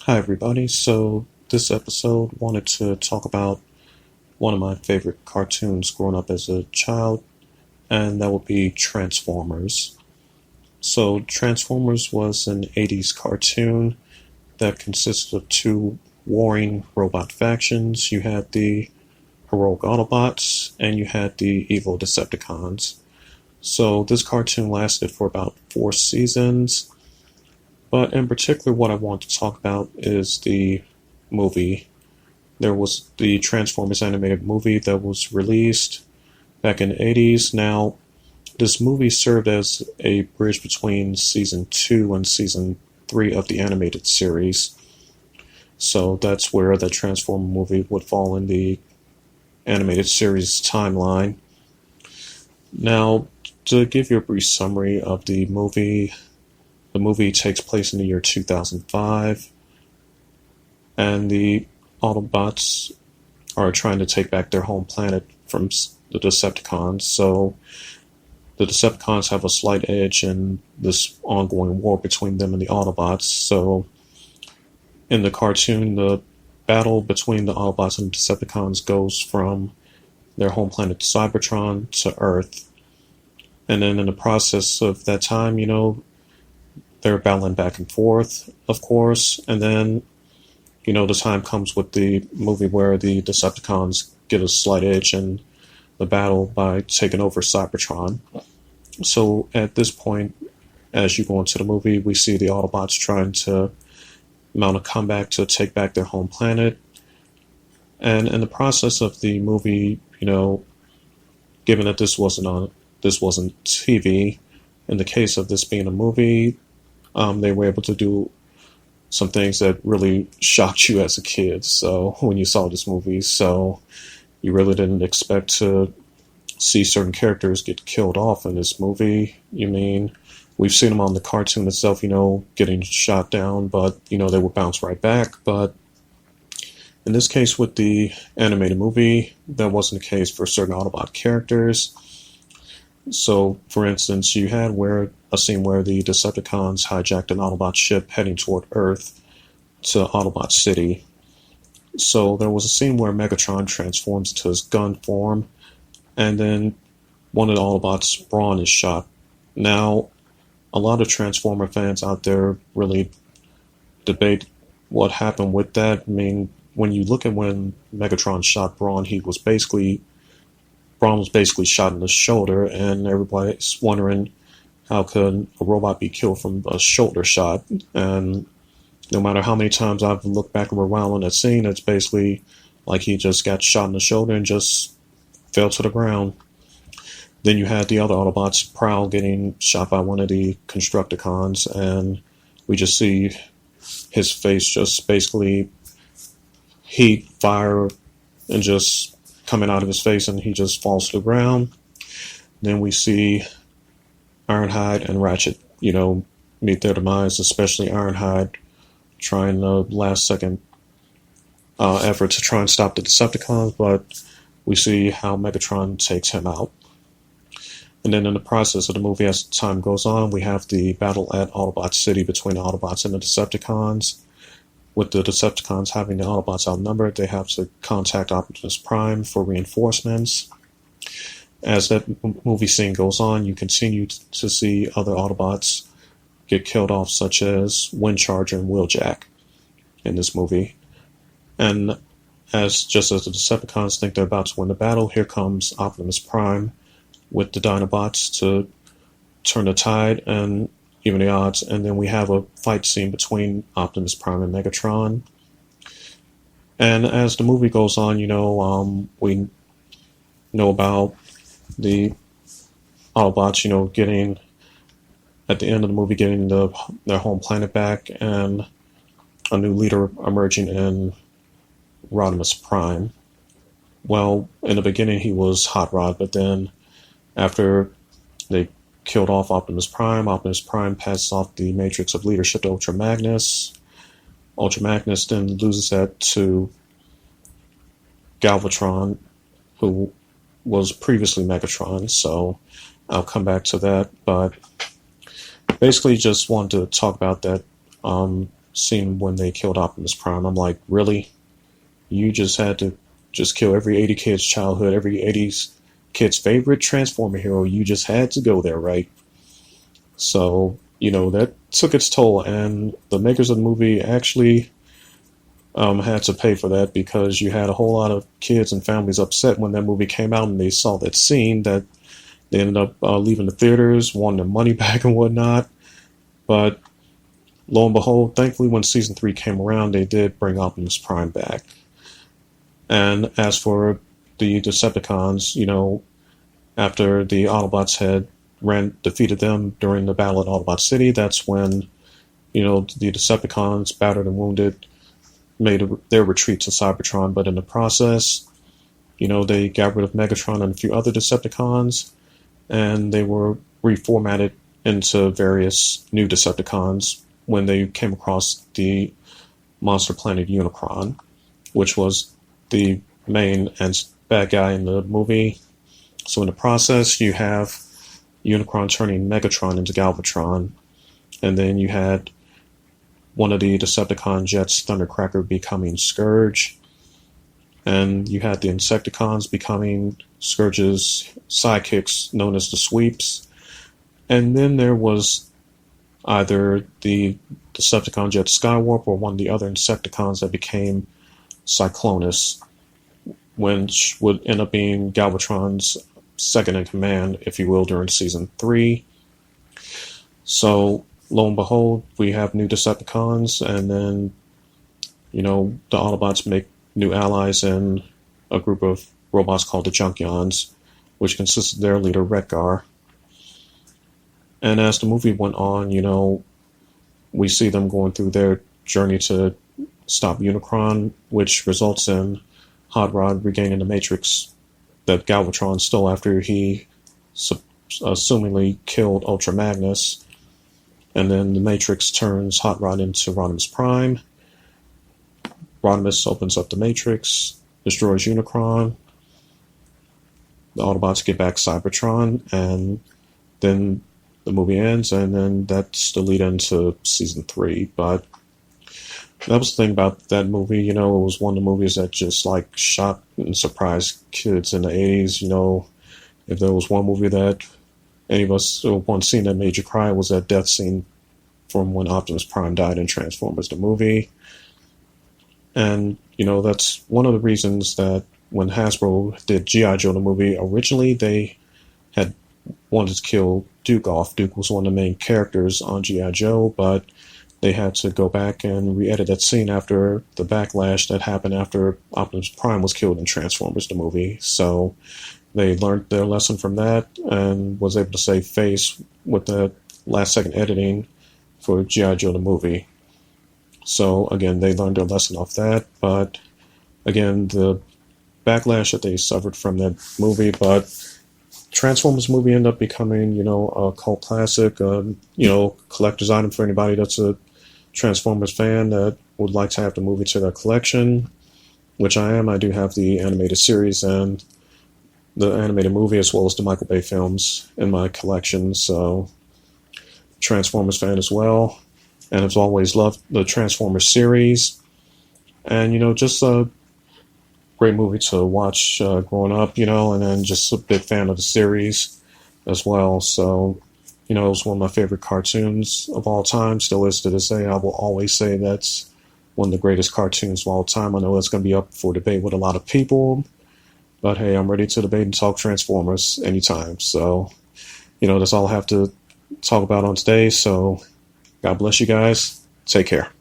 Hi everybody. So this episode wanted to talk about one of my favorite cartoons growing up as a child, and that would be Transformers. So Transformers was an 80s cartoon that consisted of two warring robot factions. You had the heroic Autobots and you had the evil Decepticons. So this cartoon lasted for about 4 seasons, but in particular what I want to talk about is the movie. There was the Transformers animated movie that was released back in the 80s. Now, this movie served as a bridge between season 2 and season 3 of the animated series. So that's where the Transformer movie would fall in the animated series timeline. Now, to give you a brief summary of the movie takes place in the year 2005, and the Autobots are trying to take back their home planet from the Decepticons. So the Decepticons have a slight edge in this ongoing war between them and the Autobots. So in the cartoon, the battle between the Autobots and the Decepticons goes from their home planet Cybertron to Earth. And then in the process of that time, they're battling back and forth, of course. And then the time comes with the movie where the Decepticons get a slight edge in the battle by taking over Cybertron. So at this point, as you go into the movie, we see the Autobots trying to mount a comeback to take back their home planet. And in the process of the movie, given that this wasn't TV, in the case of this being a movie, they were able to do some things that really shocked you as a kid. So when you saw this movie, so you really didn't expect to see certain characters get killed off in this movie. We've seen them on the cartoon itself, getting shot down, but they would bounce right back. But in this case, with the animated movie, that wasn't the case for certain Autobot characters. So, for instance, you had a scene where the Decepticons hijacked an Autobot ship heading toward Earth to Autobot City. So there was a scene where Megatron transforms into his gun form, and then one of the Autobots' brawn is shot. Now, a lot of Transformer fans out there really debate what happened with that. When you look at when Megatron shot Brawn, Braun was basically shot in the shoulder, and everybody's wondering how could a robot be killed from a shoulder shot. And no matter how many times I've looked back and rewound on that scene, it's basically like he just got shot in the shoulder and just fell to the ground. Then you had the other Autobots, Prowl, getting shot by one of the Constructicons, and we just see his face just basically heat, fire, and just coming out of his face, and he just falls to the ground. Then we see Ironhide and Ratchet, meet their demise, especially Ironhide trying the last second effort to try and stop the Decepticons, but we see how Megatron takes him out. And then in the process of the movie, as time goes on, we have the battle at Autobot City between the Autobots and the Decepticons. With the Decepticons having the Autobots outnumbered, they have to contact Optimus Prime for reinforcements. As that movie scene goes on, you continue to see other Autobots get killed off, such as Windcharger and Wheeljack in this movie. And just as the Decepticons think they're about to win the battle, here comes Optimus Prime with the Dinobots to turn the tide and even the odds. And then we have a fight scene between Optimus Prime and Megatron. And as the movie goes on, we know about the Autobots, getting at the end of the movie, getting their home planet back, and a new leader emerging in Rodimus Prime. Well, in the beginning he was Hot Rod, but then after they killed off Optimus Prime passes off the matrix of leadership to Ultra Magnus. Ultra Magnus then loses that to Galvatron, who was previously Megatron, so I'll come back to that. But basically just wanted to talk about that scene when they killed Optimus Prime. I'm like, really? You just had to just kill every 80 kid's childhood, every 80s kid's favorite Transformer hero. You just had to go there, right? So, that took its toll, and the makers of the movie actually had to pay for that, because you had a whole lot of kids and families upset when that movie came out and they saw that scene, that they ended up leaving the theaters, wanting their money back and whatnot. But lo and behold, thankfully, when season 3 came around, they did bring Optimus Prime back. And as for the Decepticons, after the Autobots had defeated them during the battle at Autobot City, that's when, the Decepticons, battered and wounded, made their retreat to Cybertron. But in the process, they got rid of Megatron and a few other Decepticons, and they were reformatted into various new Decepticons when they came across the monster planet Unicron, which was the main and bad guy in the movie. So in the process, you have Unicron turning Megatron into Galvatron, and then you had one of the Decepticon jets, Thundercracker, becoming Scourge, and you had the Insecticons becoming Scourge's sidekicks, known as the Sweeps. And then there was either the Decepticon jet Skywarp or one of the other Insecticons that became Cyclonus, which would end up being Galvatron's second in command, if you will, during season 3. So, lo and behold, we have new Decepticons, and then, the Autobots make new allies in a group of robots called the Junkions, which consists of their leader, Retgar. And as the movie went on, we see them going through their journey to stop Unicron, which results in Hot Rod regaining the Matrix that Galvatron stole after he assumingly killed Ultra Magnus. And then the Matrix turns Hot Rod into Rodimus Prime. Rodimus opens up the Matrix, destroys Unicron. The Autobots get back Cybertron, and then the movie ends, and then that's the lead into season 3. But that was the thing about that movie. It was one of the movies that just shocked and surprised kids in the 80s. If there was one movie that any of us, one scene that made you cry, was that death scene from when Optimus Prime died in Transformers the movie. And, that's one of the reasons that when Hasbro did G.I. Joe the movie, originally they had wanted to kill Duke off. Duke was one of the main characters on G.I. Joe, but they had to go back and re-edit that scene after the backlash that happened after Optimus Prime was killed in Transformers the movie. So they learned their lesson from that and was able to save face with the last-second editing for G.I. Joe the movie. So, again, they learned their lesson off that. But, again, the backlash that they suffered from that movie. But Transformers movie ended up becoming, a cult classic, collector's item for anybody that's a Transformers fan that would like to have the movie to their collection, which I am. I do have the animated series and the animated movie, as well as the Michael Bay films in my collection. So, Transformers fan as well. And I've always loved the Transformers series. And, just a great movie to watch growing up, and then just a big fan of the series as well. So, it was one of my favorite cartoons of all time, still is to this day. I will always say that's one of the greatest cartoons of all time. I know that's going to be up for debate with a lot of people, but hey, I'm ready to debate and talk Transformers anytime. So, that's all I have to talk about on today. So, God bless you guys. Take care.